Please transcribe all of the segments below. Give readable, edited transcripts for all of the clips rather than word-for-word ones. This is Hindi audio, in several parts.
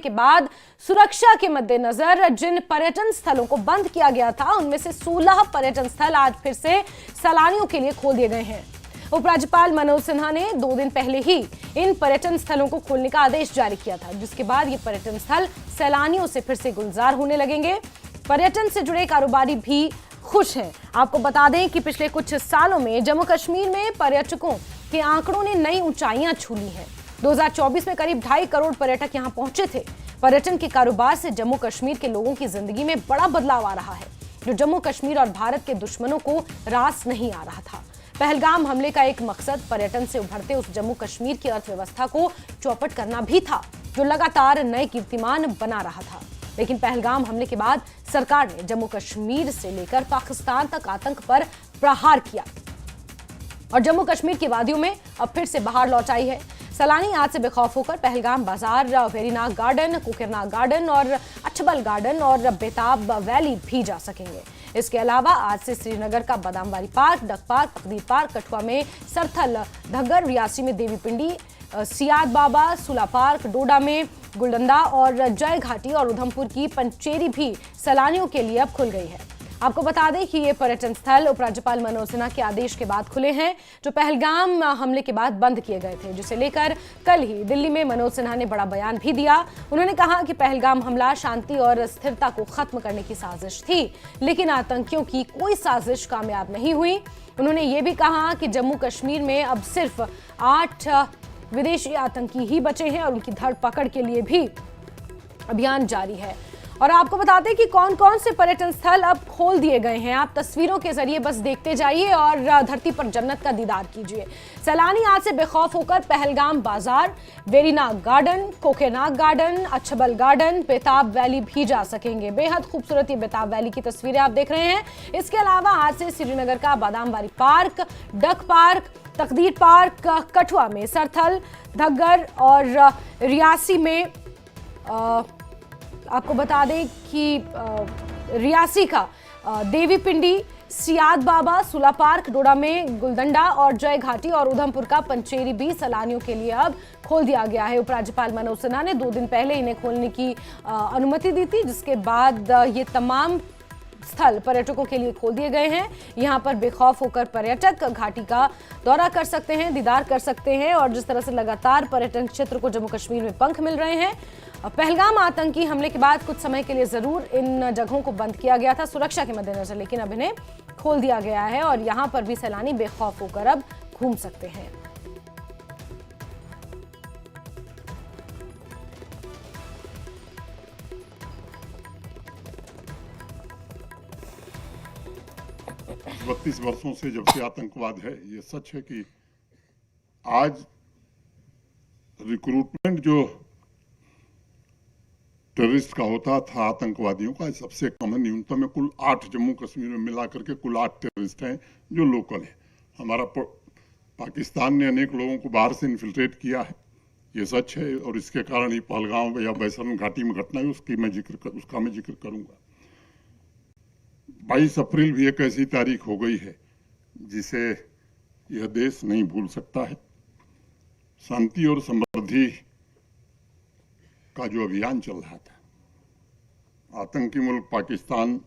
के बाद सुरक्षा के मद्देनजर जिन पर्यटन स्थलों को बंद किया गया था उनमें से 16 पर्यटन स्थल आज फिर से सैलानियों के लिए खोल दिए गए हैं। उपराज्यपाल मनोज सिन्हा ने 2 दिन पहले ही इन पर्यटन स्थलों को खोलने का आदेश जारी किया था, जिसके बाद ये पर्यटन स्थल सैलानियों से फिर से गुलजार होने लगेंगे। पर्यटन से जुड़े कारोबारी भी खुश हैं। आपको बता दें कि पिछले कुछ सालों में जम्मू कश्मीर में पर्यटकों के आंकड़ों ने नई ऊंचाइयां छू ली हैं। 2024 में करीब 2.5 करोड़ पर्यटक यहां पहुंचे थे। पर्यटन के कारोबार से जम्मू कश्मीर के लोगों की जिंदगी में बड़ा बदलाव आ रहा है, जो जम्मू कश्मीर और भारत के दुश्मनों को रास नहीं आ रहा था। पहलगाम हमले का एक मकसद पर्यटन से उभरते उस जम्मू कश्मीर की अर्थव्यवस्था को चौपट करना भी था, जो लगातार नए कीर्तिमान बना रहा था। लेकिन पहलगाम हमले के बाद सरकार ने जम्मू कश्मीर से लेकर पाकिस्तान तक आतंक पर प्रहार किया और जम्मू कश्मीर की वादियों में अब फिर से बहार लौट आई है। सैलानी आज से बेखौफ होकर पहलगाम बाजार, वेरीनाग गार्डन, कोकरनाग गार्डन और अछबल गार्डन और बेताब वैली भी जा सकेंगे। इसके अलावा आज से श्रीनगर का बादामवारी पार्क, डक पार्क, तकदीर पार्क, कठुआ में सरथल धग्गर, रियासी में देवी पिंडी, सियाद बाबा, सुला पार्क, डोडा में गुलडंडा और जय घाटी और उधमपुर की पंचेरी भी सैलानियों के लिए अब खुल गई है। आपको बता दें कि ये पर्यटन स्थल उपराज्यपाल मनोज सिन्हा के आदेश के बाद खुले हैं, जो पहलगाम हमले के बाद बंद किए गए थे, जिसे लेकर कल ही दिल्ली में मनोज सिन्हा ने बड़ा बयान भी दिया। उन्होंने कहा कि पहलगाम हमला शांति और स्थिरता को खत्म करने की साजिश थी, लेकिन आतंकियों की कोई साजिश कामयाब नहीं हुई। उन्होंने ये भी कहा कि जम्मू कश्मीर में अब सिर्फ 8 विदेशी आतंकी ही बचे हैं और उनकी धरपकड़ के लिए भी अभियान जारी है। और आपको बताते हैं कि कौन कौन से पर्यटन स्थल अब खोल दिए गए हैं। आप तस्वीरों के जरिए बस देखते जाइए और धरती पर जन्नत का दीदार कीजिए। सैलानी आज से बेखौफ होकर पहलगाम बाजार, Verinag garden, Kokernag garden, Achabal garden, Betaab valley भी जा सकेंगे। बेहद खूबसूरत ये बेताब वैली की तस्वीरें आप देख रहे हैं। इसके अलावा आज से श्रीनगर का बादामवारी पार्क, डक पार्क, तकदीर पार्क, कठुआ में सरथल धग्गर और रियासी में आपको बता दें कि रियासी का देवी पिंडी, सियाद बाबा, सुला पार्क, डोडा में गुलडंडा और जय घाटी और उधमपुर का पंचेरी भी सैलानियों के लिए अब खोल दिया गया है। उपराज्यपाल मनोज सिन्हा ने 2 दिन पहले इन्हें खोलने की अनुमति दी थी, जिसके बाद ये तमाम स्थल पर्यटकों के लिए खोल दिए गए हैं। यहाँ पर बेखौफ होकर पर्यटक घाटी का दौरा कर सकते हैं, दीदार कर सकते हैं। और जिस तरह से लगातार पर्यटन क्षेत्र को जम्मू कश्मीर में पंख मिल रहे हैं, पहलगाम आतंकी हमले के बाद कुछ समय के लिए जरूर इन जगहों को बंद किया गया था सुरक्षा के मद्देनजर, लेकिन अब इन्हें खोल दिया गया है और यहाँ पर भी सैलानी बेखौफ होकर अब घूम सकते हैं। बत्तीस वर्षों से जब से आतंकवाद है, ये सच है कि आज रिक्रूटमेंट जो टेररिस्ट का होता था आतंकवादियों का, सबसे कम न्यूनतम में कुल 8 जम्मू कश्मीर में मिला करके कुल 8 टेररिस्ट हैं जो लोकल हैं। हमारा पाकिस्तान ने अनेक लोगों को बाहर से इन्फिल्ट्रेट किया है, ये सच है। और इसके कारण ही पहलगाम या बैसरन घाटी में घटना है, उसका मैं जिक्र करूंगा। 22 अप्रैल भी एक ऐसी तारीख हो गई है जिसे यह देश नहीं भूल सकता है। शांति और समृद्धि का जो अभियान चल रहा था, आतंकी मुल्क पाकिस्तान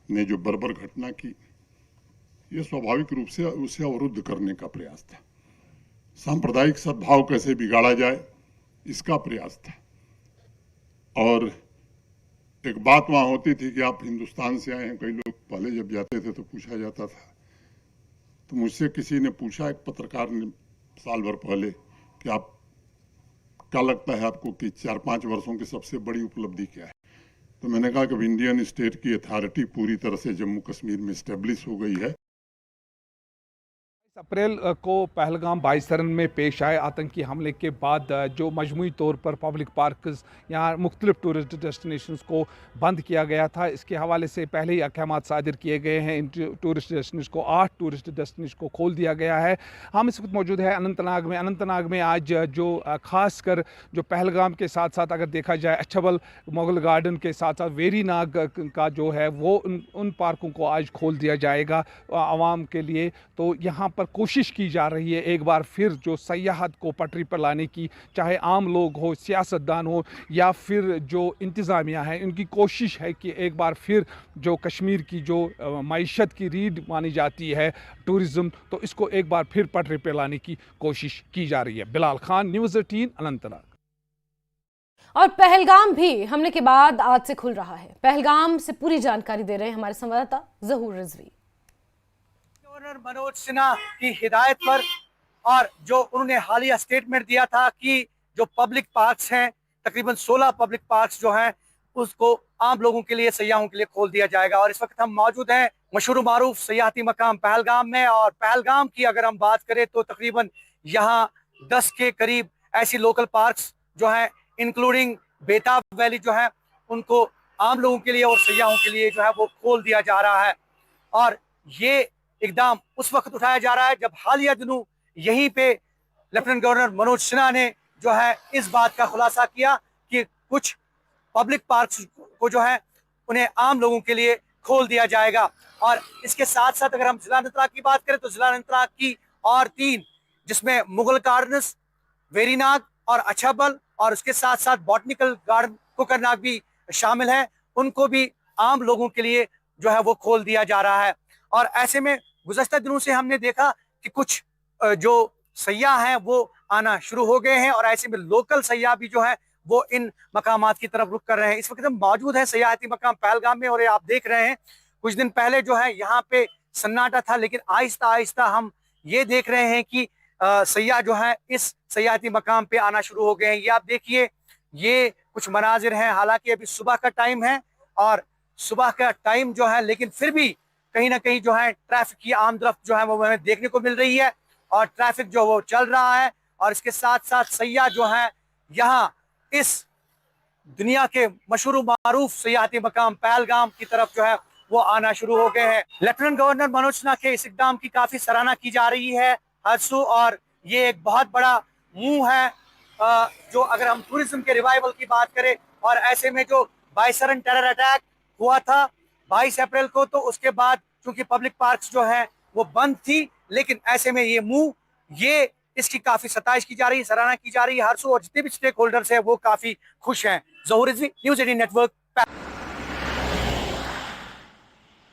ने जो बर्बर घटना की, यह स्वाभाविक रूप से उसे अवरुद्ध करने का प्रयास था। सांप्रदायिक सद्भाव कैसे बिगाड़ा जाए, इसका प्रयास था। और एक बात वहां होती थी कि आप हिंदुस्तान से आए हैं। कई लोग पहले जब जाते थे तो पूछा जाता था, तो मुझसे किसी ने पूछा, एक पत्रकार ने साल भर पहले, कि आप क्या लगता है आपको कि 4-5 वर्षों की सबसे बड़ी उपलब्धि क्या है? तो मैंने कहा कि इंडियन स्टेट की अथॉरिटी पूरी तरह से जम्मू कश्मीर में स्टेब्लिश हो गई है। अप्रैल को पहलगाम बाइसरन में पेश आए आतंकी हमले के बाद जो मजमूई तौर पर पब्लिक पार्क्स, यहाँ मुख्तलिफ टूरिस्ट डेस्टिनेशंस को बंद किया गया था, इसके हवाले से पहले ही अहकाम सादिर किए गए हैं। इन टूरिस्ट डेस्टिनेशन को 8 टूरिस्ट डेस्टिनेशन को खोल दिया गया है। हम इस वक्त मौजूद है अनंतनाग में। अनंतनाग में आज जो ख़ास कर जो पहलगाम के साथ साथ अगर देखा जाए अछबल मुगल गार्डन के साथ साथ वेरीनाग का जो है वो उन पार्कों को आज खोल दिया जाएगा आवाम के लिए। तो यहाँ पर कोशिश की जा रही है एक बार फिर जो सयाहत को पटरी पर लाने की, चाहे आम लोग हो, सियासतदान हो या फिर जो इंतज़ामिया है, इनकी कोशिश है कि एक बार फिर जो कश्मीर की जो मईशत की रीढ़ मानी जाती है टूरिज़म, तो इसको एक बार फिर पटरी पर लाने की कोशिश की जा रही है। बिलाल खान, न्यूज़ 18, अनंतनाग। और पहलगाम भी हमले के बाद आज से खुल रहा है। पहलगाम से पूरी जानकारी दे रहे हैं हमारे संवाददाता जहूर रिजवी। गवर्नर मनोज सिन्हा की हिदायत पर और जो उन्होंने हालिया स्टेटमेंट दिया था कि जो पब्लिक पार्क्स हैं, तकरीबन 16 पब्लिक पार्क्स जो हैं उसको आम लोगों के लिए, सयाहों के लिए खोल दिया जाएगा। और इस वक्त हम मौजूद हैं मशहूर मारूफ सयाहती मकाम पहलगाम में। और पहलगाम की अगर हम बात करें तो तकरीबन यहाँ 10 के करीब ऐसी लोकल पार्क्स जो हैं, इंक्लूडिंग बेताब वैली जो है, उनको आम लोगों के लिए और सयाहों के लिए जो है वो खोल दिया जा रहा है। और ये इकदाम उस वक्त उठाया जा रहा है जब हालिया दिनों यहीं पे लेफ्टिनेंट गवर्नर मनोज सिन्हा ने जो है इस बात का खुलासा किया कि कुछ पब्लिक पार्क्स को जो है उन्हें आम लोगों के लिए खोल दिया जाएगा। और इसके साथ साथ अगर हम जिला अनंतनाग की बात करें तो जिला अनंतनाग की और 3, जिसमें मुगल गार्डन्स, वेरीनाग और अछाबल, और उसके साथ साथ बॉटनिकल गार्डन कोकरनाग भी शामिल है, उनको भी आम लोगों के लिए जो है वो खोल दिया जा रहा है। और ऐसे में गुज़श्ता दिनों से हमने देखा कि कुछ जो सयाह हैं वो आना शुरू हो गए हैं और ऐसे में लोकल सयाह भी जो है वो इन मकामात की तरफ रुख कर रहे हैं। इस वक्त हम मौजूद हैं सयाहती मकाम पहलगाम में और ये आप देख रहे हैं कुछ दिन पहले जो है यहाँ पे सन्नाटा था, लेकिन आहिस्ता आहिस्ता हम ये देख रहे हैं कि सयाह जो है इस सयाहती मकाम पे आना शुरू हो गए हैं। ये आप देखिए, ये कुछ मनाजिर हैं। हालांकि अभी सुबह का टाइम है और सुबह का टाइम जो है, लेकिन फिर भी कहीं ना कहीं जो है ट्रैफिक की आमदरफ्त जो है वो हमें देखने को मिल रही है और ट्रैफिक जो वो चल रहा है। और इसके साथ साथ सयाह जो है यहाँ इस दुनिया के मशहूर मारूफ सयाहती मकाम पहलगाम की तरफ जो है वो आना शुरू हो गए हैं। लेफ्टिनेंट गवर्नर मनोज सिन्हा के इस इकदाम की काफी सराहना की जा रही है हर सू, और ये एक बहुत बड़ा मुंह है जो अगर हम टूरिज्म के रिवाइवल की बात करें। और ऐसे में जो बाइसरन टेरर अटैक हुआ था 22 अप्रैल को, तो उसके बाद चूंकि पब्लिक पार्क्स जो है वो बंद थी, लेकिन ऐसे में ये मुंह, ये इसकी काफी सताइश की जा रही है, सराहना की जा रही है हर सू, और जितने भी स्टेक होल्डर्स हैं वो काफी खुश हैं। ज़हूर रिजवी, न्यूज़ 18 नेटवर्क।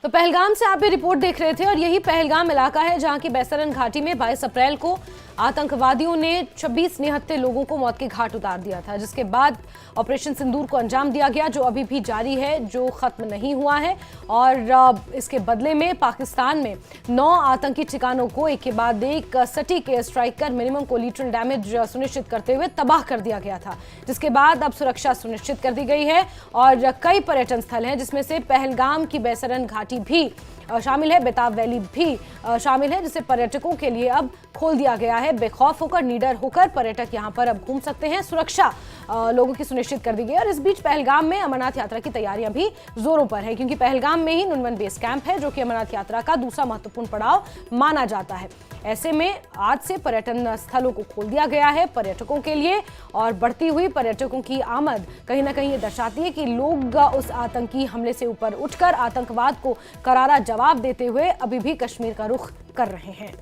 तो पहलगाम से आप भी रिपोर्ट देख रहे थे और यही पहलगाम इलाका है जहां की बैसरन घाटी में 22 अप्रैल को आतंकवादियों ने 26 निहत्थे लोगों को मौत के घाट उतार दिया था, जिसके बाद ऑपरेशन सिंदूर को अंजाम दिया गया, जो अभी भी जारी है, जो खत्म नहीं हुआ है। और इसके बदले में पाकिस्तान में 9 आतंकी ठिकानों को एक के बाद एक सटीक एयर स्ट्राइक कर मिनिमम कोलिटरल डैमेज सुनिश्चित करते हुए तबाह कर दिया गया था, जिसके बाद अब सुरक्षा सुनिश्चित कर दी गई है। और कई पर्यटन स्थल हैं जिसमें से पहलगाम की बैसरन घाटी भी शामिल है, बेताब वैली भी शामिल है, जिसे पर्यटकों के लिए अब खोल दिया गया है। बेखौफ होकर, निडर होकर पर्यटक यहां पर अब घूम सकते हैं। सुरक्षा लोगों की सुनिश्चित कर दी गई है। और इस बीच पहलगाम में अमरनाथ यात्रा की तैयारियां भी जोरों पर है, क्योंकि पहलगाम में ही नुनवन बेस कैंप है, जो कि अमरनाथ यात्रा का दूसरा महत्वपूर्ण पड़ाव माना जाता है। ऐसे में आज से पर्यटन स्थलों को खोल दिया गया है पर्यटकों के लिए, और बढ़ती हुई पर्यटकों की आमद कहीं ना कहीं ये दर्शाती है कि लोग उस आतंकी हमले से ऊपर उठकर आतंकवाद को करारा जवाब देते हुए अभी भी कश्मीर का रुख कर रहे हैं।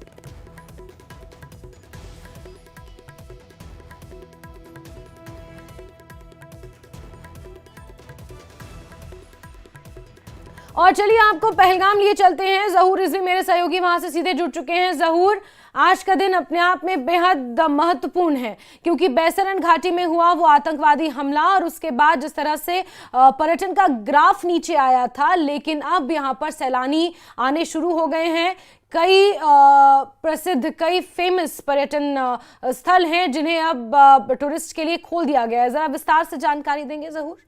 और चलिए आपको पहलगाम लिए चलते हैं। ज़हूर रिजवी मेरे सहयोगी वहां से सीधे जुड़ चुके हैं। ज़हूर, आज का दिन अपने आप में बेहद महत्वपूर्ण है, क्योंकि बैसरन घाटी में हुआ वो आतंकवादी हमला और उसके बाद जिस तरह से पर्यटन का ग्राफ नीचे आया था, लेकिन अब यहाँ पर सैलानी आने शुरू हो गए हैं। कई प्रसिद्ध, कई फेमस पर्यटन स्थल हैं जिन्हें अब टूरिस्ट के लिए खोल दिया गया है। जरा विस्तार से जानकारी देंगे ज़हूर?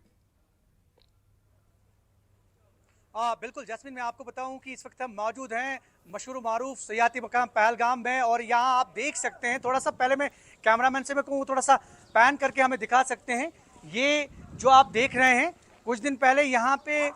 बिल्कुल जैस्मिन, मैं आपको बताऊं कि इस वक्त हम मौजूद हैं मशहूर मारूफ सयाहती मकाम पहलगाम में, और यहाँ आप देख सकते हैं, थोड़ा सा पहले मैं कैमरामैन से मैं कहूँ थोड़ा सा पैन करके हमें दिखा सकते हैं। ये जो आप देख रहे हैं, कुछ दिन पहले यहाँ पे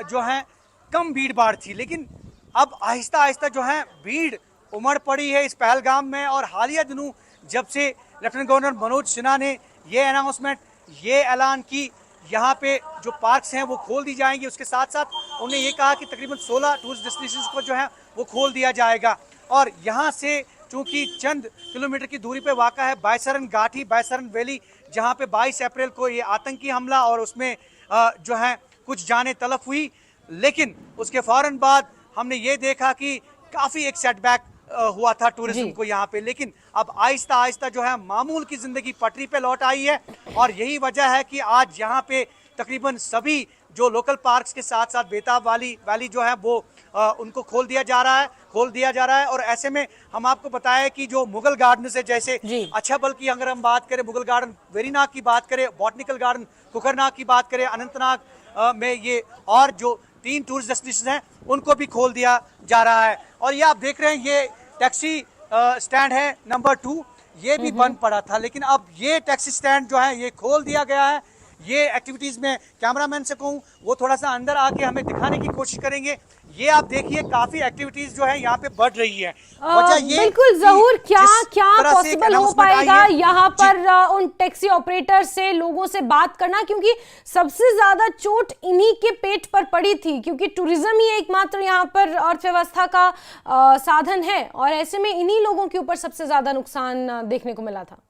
जो है कम भीड़ भाड़ थी, लेकिन अब आहिस्ता आहिस्ता जो है भीड़ उमड़ पड़ी है इस पहलगाम में। और हालिया दिनों जब से लेफ्टिनेंट गवर्नर मनोज सिन्हा ने ये अनाउंसमेंट, ये ऐलान की यहाँ पे जो पार्क्स हैं वो खोल दी जाएंगी, उसके साथ साथ उन्होंने ये कहा कि तकरीबन 16 टूरिस्ट डेस्टिनेशंस को जो है वो खोल दिया जाएगा। और यहाँ से चूंकि चंद किलोमीटर की दूरी पे वाक़ा है बायसरन घाटी, बायसरन वैली, जहाँ पे 22 अप्रैल को ये आतंकी हमला और उसमें जो है कुछ जानें तलफ हुई। लेकिन उसके फौरन बाद हमने ये देखा कि काफ़ी एक सेटबैक हुआ था टूरिज्म को यहाँ पे, लेकिन अब आहिस्ता आहिस्ता जो है मामूल की जिंदगी पटरी पे लौट आई है। और यही वजह है कि आज यहाँ पे तकरीबन सभी जो लोकल पार्क्स के साथ साथ बेताब वैली जो है वो उनको खोल दिया जा रहा है। और ऐसे में हम आपको बताएं कि जो मुगल गार्डन से जैसे अच्छाबल की अगर हम बात करें, मुगल गार्डन, वेरीनाग की बात करें, बॉटनिकल गार्डन कुकरनाग की बात करें, अनंतनाग में ये और जो 3 टूरिस्ट डेस्टिनेशन हैं उनको भी खोल दिया जा रहा है। और ये आप देख रहे हैं ये टैक्सी स्टैंड है नंबर 2, ये भी बंद पड़ा था, लेकिन अब ये टैक्सी स्टैंड जो है ये खोल दिया गया है। ये एक्टिविटीज में कैमरामैन से कहूँ वो थोड़ा सा अंदर आके हमें दिखाने की कोशिश करेंगे। ये आप देखिए काफी एक्टिविटीज जो है यहाँ पे बढ़ रही है। वजह ये बिल्कुल जहूर, क्या पॉसिबल हो पाएगा यहाँ पर उन टैक्सी ऑपरेटर से लोगों से बात करना, क्योंकि सबसे ज्यादा चोट इन्हीं के पेट पर पड़ी थी, क्योंकि टूरिज्म ही एकमात्र यहाँ पर अर्थव्यवस्था का साधन है और ऐसे में इन्हीं लोगों के ऊपर सबसे ज्यादा नुकसान देखने को मिला था।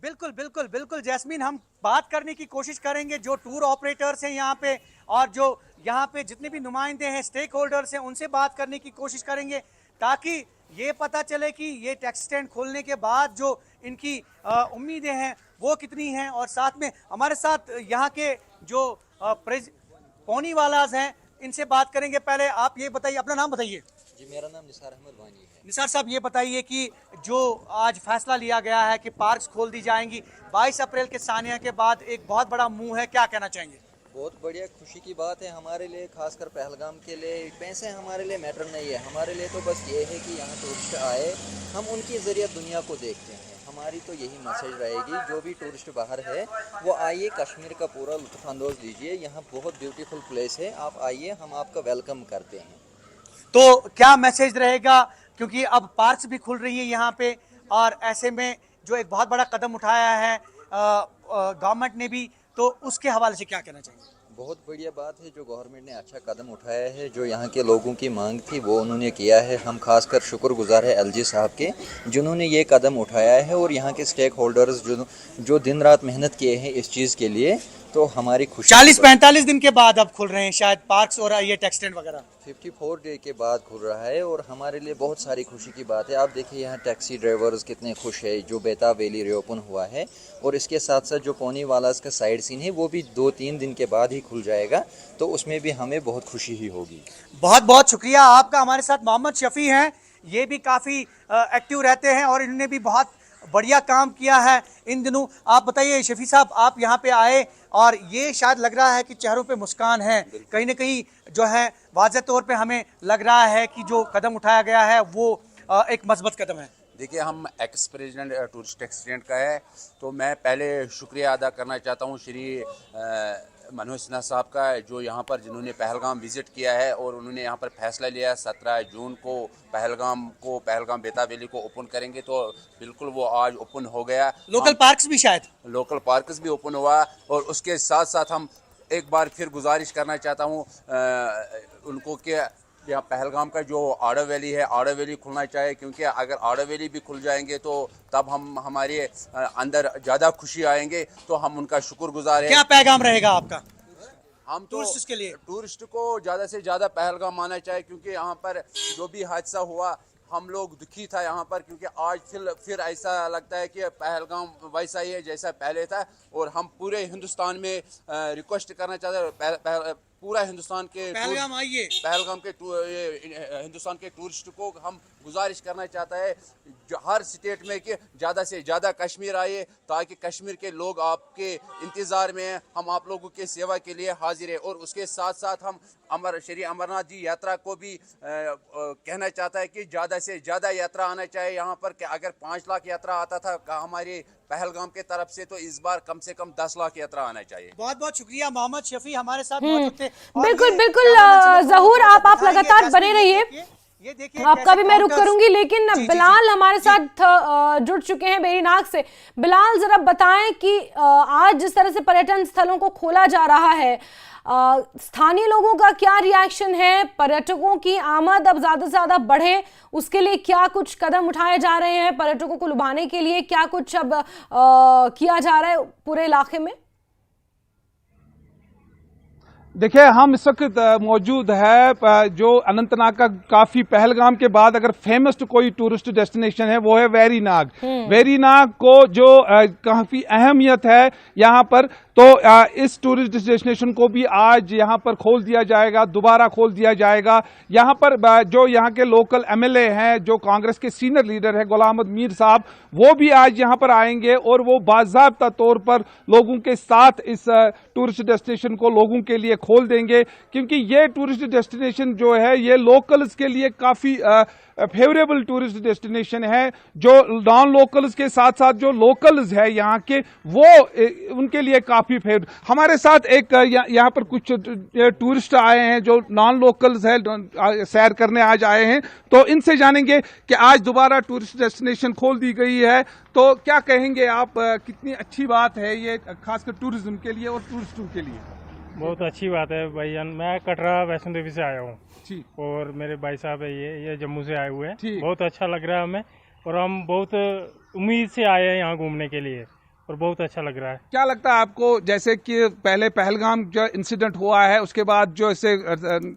बिल्कुल बिल्कुल बिल्कुल जैस्मीन, हम बात करने की कोशिश करेंगे जो टूर ऑपरेटर्स हैं यहाँ पे और जो यहाँ पे जितने भी नुमाइंदे हैं, स्टेक होल्डर्स हैं, उनसे बात करने की कोशिश करेंगे ताकि ये पता चले कि ये टैक्सी स्टैंड खोलने के बाद जो इनकी उम्मीदें हैं वो कितनी हैं। और साथ में हमारे साथ यहाँ के जो पौनी वालाज हैं इनसे बात करेंगे। पहले आप ये बताइए, अपना नाम बताइए। जी, मेरा नाम निसार अहमद वानी है। निसार साहब, ये बताइए कि जो आज फैसला लिया गया है कि पार्क्स खोल दी जाएंगी 22 अप्रैल के सानिया के बाद, एक बहुत बड़ा मूव है, क्या कहना चाहेंगे? बहुत बढ़िया खुशी की बात है हमारे लिए, खासकर पहलगाम के लिए। पैसे हमारे लिए मैटर नहीं है, हमारे लिए तो बस ये है कि यहाँ टूरिस्ट आए, हम उनके ज़रिए दुनिया को देखते हैं। हमारी तो यही मैसेज रहेगी, जो भी टूरिस्ट बाहर है वो आइए, कश्मीर का पूरा लुत्फ़अंदोज़ लीजिए। यहाँ बहुत ब्यूटीफुल प्लेस है, आप आइए, हम आपका वेलकम करते हैं। तो क्या मैसेज रहेगा, क्योंकि अब पार्क्स भी खुल रही है यहाँ पे और ऐसे में जो एक बहुत बड़ा कदम उठाया है गवर्नमेंट ने भी, तो उसके हवाले से क्या कहना चाहिए? बहुत बढ़िया बात है जो गवर्नमेंट ने अच्छा कदम उठाया है, जो यहाँ के लोगों की मांग थी वो उन्होंने किया है। हम खासकर शुक्रगुजार है एलजी साहब के जिन्होंने ये कदम उठाया है, और यहाँ के स्टेक होल्डर्स जो दिन रात मेहनत किए हैं इस चीज़ के लिए, तो हमारी खुशी 40-45 दिन के बाद अब खुल रहे हैं शायद पार्क्स और ये टैक्सी स्टैंड वगैरह। 54 डे के बाद खुल रहा है और हमारे लिए बहुत सारी खुशी की बात है। आप देखिए यहाँ टैक्सी ड्राइवर्स कितने खुश है जो बेताब वैली रीओपन हुआ है, और इसके साथ साथ जो पौनी वालास का साइड सीन है वो भी 2-3 दिन के बाद ही खुल जाएगा, तो उसमें भी हमें बहुत खुशी ही होगी। बहुत बहुत शुक्रिया आपका। हमारे साथ मोहम्मद शफी हैं, ये भी काफ़ी एक्टिव रहते हैं और इन्होंने भी बहुत बढ़िया काम किया है इन दिनों। आप बताइए शफी साहब, आप यहाँ पे आए और ये शायद लग रहा है कि चेहरों पे मुस्कान है, कहीं ना कहीं जो है वाज़ेह तौर पे हमें लग रहा है कि जो कदम उठाया गया है वो एक मजबूत कदम है। देखिए, हम एक्स प्रेसिडेंट टूरिस्ट एक्सीडेंट का है, तो मैं पहले शुक्रिया अदा करना चाहता हूँ श्री मनोज सिन्हा साहब का, जो यहाँ पर जिन्होंने पहलगाम विज़िट किया है और उन्होंने यहाँ पर फैसला लिया 17 जून को पहलगाम बेताब वैली को ओपन करेंगे, तो बिल्कुल वो आज ओपन हो गया। लोकल पार्क्स भी शायद लोकल पार्क्स भी ओपन हुआ, और उसके साथ साथ हम एक बार फिर गुजारिश करना चाहता हूँ उनको कि यहाँ पहलगाम का जो आड़ा वैली है, आड़ा वैली खुलना चाहिए, क्योंकि अगर आड़ा वैली भी खुल जाएंगे तो तब हम हमारे अंदर ज़्यादा खुशी आएंगे, तो हम उनका शुक्रगुजार हैं। क्या पैगाम रहेगा आपका? हम तो टूरिस्ट के लिए, टूरिस्ट को ज़्यादा से ज़्यादा पहलगाम आना चाहिए, क्योंकि यहाँ पर जो भी हादसा हुआ हम लोग दुखी था यहाँ पर, क्योंकि आज फिर ऐसा लगता है कि पहलगाम वैसा ही है जैसा पहले था। और हम पूरे हिंदुस्तान में रिक्वेस्ट करना चाहते हैं, पूरा हिंदुस्तान के पहलगाम के हिंदुस्तान के टूरिस्ट को हम गुजारिश करना चाहता है हर स्टेट में कि ज़्यादा से ज़्यादा कश्मीर आइए, ताकि कश्मीर के लोग आपके इंतज़ार में हैं, हम आप लोगों के सेवा के लिए हाजिर है। और उसके साथ साथ हम श्री अमरनाथ जी यात्रा को भी कहना चाहता है कि ज़्यादा से ज़्यादा यात्रा आना चाहिए यहाँ पर। कि अगर 5 लाख यात्रा आता था हमारे पहलगाम के तरफ से, तो इस बार कम से कम 10 लाख यात्रा आना चाहिए। बहुत बहुत शुक्रिया। मोहम्मद शफी हमारे साथ मौजूद थे। बिल्कुल बिल्कुल जहूर, आप लगातार बने रहिए, ये देखिए आपका भी मैं रुक करूंगी, लेकिन बिलाल हमारे साथ जुड़ चुके हैं वेरीनाग से। बिलाल, जरा बताएं कि आज जिस तरह से पर्यटन स्थलों को खोला जा रहा है, स्थानीय लोगों का क्या रिएक्शन है? पर्यटकों की आमद अब ज्यादा से ज्यादा बढ़े, उसके लिए क्या कुछ कदम उठाए जा रहे हैं? पर्यटकों को लुभाने के लिए क्या कुछ अब किया जा रहा है पूरे इलाके में? देखिए, हम इस वक्त मौजूद है जो अनंतनाग का काफी पहलगाम के बाद अगर फेमस कोई टूरिस्ट डेस्टिनेशन है वो है वेरीनाग। वेरीनाग को जो काफी अहमियत है यहाँ पर, तो इस टूरिस्ट डेस्टिनेशन को भी आज यहाँ पर खोल दिया जाएगा, दोबारा खोल दिया जाएगा। यहाँ पर जो यहाँ के लोकल एमएलए हैं, जो कांग्रेस के सीनियर लीडर है गुलाम अहमद मीर साहब, वो भी आज यहाँ पर आएंगे और वो बाज़ाब्ता तौर पर लोगों के साथ इस टूरिस्ट डेस्टिनेशन को लोगों के लिए खोल देंगे, क्योंकि ये टूरिस्ट डेस्टिनेशन जो है ये लोकल्स के लिए काफी फेवरेबल टूरिस्ट डेस्टिनेशन है। जो नॉन लोकल्स के साथ साथ जो लोकल्स है यहाँ के, वो उनके लिए काफी फेवरेट। हमारे साथ एक यहाँ पर कुछ टूरिस्ट आए हैं जो नॉन लोकल्स है, सैर करने आज आए हैं, तो इनसे जानेंगे कि आज दोबारा टूरिस्ट डेस्टिनेशन खोल दी गई है, तो क्या कहेंगे आप? कितनी अच्छी बात है ये, खासकर टूरिज्म के लिए और टूरिस्टों के लिए? बहुत अच्छी बात है भाईजान। मैं कटरा वैष्णो देवी से आया हूँ और मेरे भाई साहब है ये जम्मू से आए हुए हैं। बहुत अच्छा लग रहा है हमें और हम बहुत उम्मीद से आए हैं यहाँ घूमने के लिए और बहुत अच्छा लग रहा है। क्या लगता है आपको, जैसे कि पहले पहलगाम जो इंसिडेंट हुआ है उसके बाद जो इसे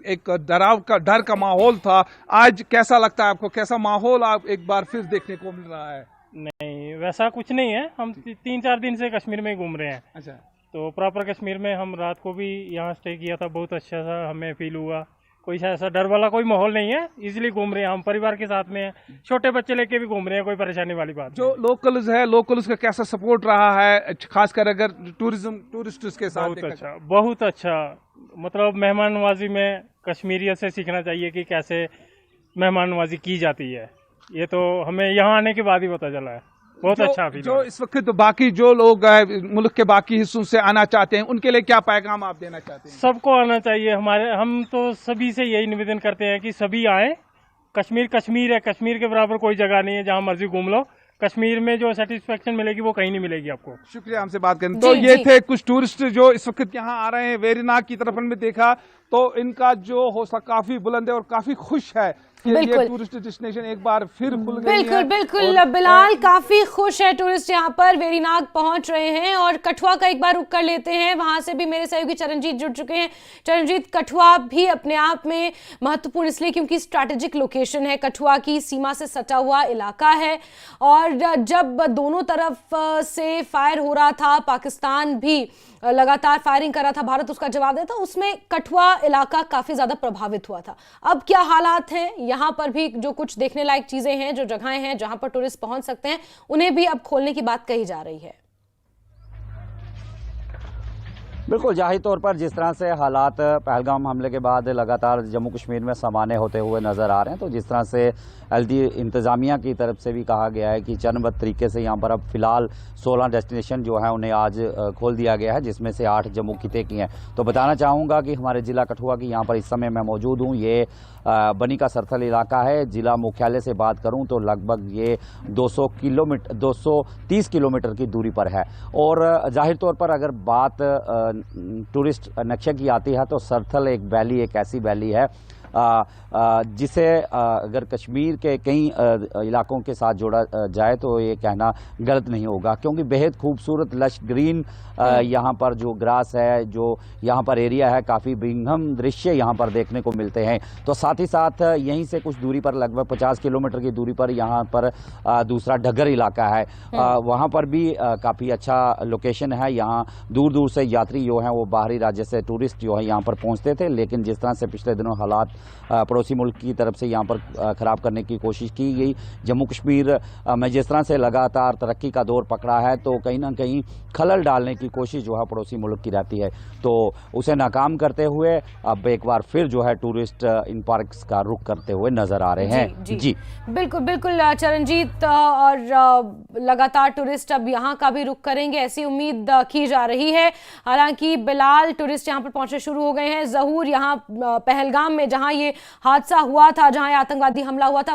एक डर का माहौल था, आज कैसा लगता है आपको? कैसा माहौल आप एक बार फिर देखने को मिल रहा है? नहीं, वैसा कुछ नहीं है। हम 3-4 दिन से कश्मीर में घूम रहे हैं। अच्छा, तो प्रॉपर कश्मीर में हम रात को भी यहाँ स्टे किया था, बहुत अच्छा सा हमें फील हुआ। कोई ऐसा डर वाला कोई माहौल नहीं है, इजीली घूम रहे हैं, हम परिवार के साथ में हैं, छोटे बच्चे लेके भी घूम रहे हैं, कोई परेशानी वाली बात जो लोकल्स है, लोकल्स का कैसा सपोर्ट रहा है, खासकर अगर टूरिस्ट के साथ? बहुत अच्छा। मतलब मेहमान नवाजी में कश्मीरियत से सीखना चाहिए कि कैसे मेहमान नवाजी की जाती है। ये तो हमें यहाँ आने के बाद ही पता चला है। बहुत अच्छा फील। जो इस वक्त बाकी जो लोग मुल्क के बाकी हिस्सों से आना चाहते हैं, उनके लिए क्या पैगाम आप देना चाहते हैं? सबको आना चाहिए। हम तो सभी से यही निवेदन करते हैं कि सभी आए। कश्मीर है, कश्मीर के बराबर कोई जगह नहीं है, जहाँ मर्जी घूम लो। कश्मीर में जो सेटिस्फेक्शन मिलेगी वो कहीं नहीं मिलेगी आपको। शुक्रिया हमसे बात करने। तो ये थे कुछ टूरिस्ट जो इस वक्त यहाँ आ रहे हैं। वेरीनाग की तरफ हमने देखा तो इनका जो हौसला काफी बुलंद है और काफी खुश है कि ये टूरिस्ट डेस्टिनेशन एक बार फिर खुल गई है। बिल्कुल बिलाल, काफी खुश है टूरिस्ट यहाँ पर वेरीनाग पहुंच रहे हैं। और कठुआ का एक बार रुक कर लेते हैं, वहां से भी मेरे सहयोगी चरणजीत जुड़ चुके हैं। चरणजीत, कठुआ भी अपने आप में महत्वपूर्ण इसलिए क्योंकि स्ट्रैटेजिक लोकेशन है, कठुआ की सीमा से सटा हुआ इलाका है, और जब दोनों तरफ से फायर हो रहा था, पाकिस्तान भी लगातार फायरिंग कर रहा था, भारत उसका जवाब देता, उसमें कठुआ इलाका काफी ज्यादा प्रभावित हुआ था। अब क्या हालात हैं यहाँ पर? भी जो कुछ देखने लायक चीजें हैं, जो जगहें हैं जहां पर टूरिस्ट पहुंच सकते हैं, उन्हें भी अब खोलने की बात कही जा रही है। बिल्कुल, जाहिर तौर पर जिस तरह से हालात पहलगाम हमले के बाद लगातार जम्मू कश्मीर में सामान्य होते हुए नज़र आ रहे हैं, तो जिस तरह से एलडी इंतज़ामिया की तरफ से भी कहा गया है कि चरणबद्ध तरीके से यहाँ पर अब फिलहाल 16 डेस्टिनेशन जो है उन्हें आज खोल दिया गया है, जिसमें से 8 जम्मू खिते की हैं। तो बताना चाहूँगा कि हमारे ज़िला कठुआ की यहाँ पर इस समय मैं मौजूद हूँ। ये बनी का सरथल इलाका है। ज़िला मुख्यालय से बात करूँ तो लगभग ये 230 किलोमीटर की दूरी पर है। और जाहिर तौर पर अगर बात टूरिस्ट नक्शे की आती है तो सरथल एक वैली, एक ऐसी वैली है जिसे अगर कश्मीर के कई इलाकों के साथ जोड़ा जाए तो ये कहना गलत नहीं होगा, क्योंकि बेहद खूबसूरत लश ग्रीन यहाँ पर जो ग्रास है, जो यहाँ पर एरिया है, काफ़ी विहंगम दृश्य यहाँ पर देखने को मिलते हैं। तो साथ ही साथ यहीं से कुछ दूरी पर, लगभग 50 किलोमीटर की दूरी पर यहाँ पर दूसरा डगर इलाका है, वहाँ पर भी काफ़ी अच्छा लोकेशन है। यहाँ दूर दूर से यात्री जो हैं वो बाहरी राज्य से टूरिस्ट जो है यहाँ पर पहुँचते थे, लेकिन जिस तरह से पिछले दिनों हालात पड़ोसी मुल्क की तरफ से यहाँ पर ख़राब करने की कोशिश की गई, जम्मू कश्मीर में जिस तरह से लगातार तरक्की का दौर पकड़ा है, तो कहीं ना कहीं खलल डालने की कोशिश जो है पड़ोसी मुल्क की रहती है। तो उसे नाकाम करते हुए अब एक बार फिर जो है टूरिस्ट इन पार्क्स का रुख करते हुए नजर आ रहे हैं। जी बिल्कुल चरणजीत, और लगातार टूरिस्ट अब यहाँ का भी रुख करेंगे ऐसी उम्मीद की जा रही है। हालांकि बिलाल, टूरिस्ट यहाँ पर पहुंचने शुरू हो गए हैं। जहूर, यहाँ पहलगाम में जहाँ ये हादसा हुआ था, जहाँ ये आतंकवादी हमला हुआ था,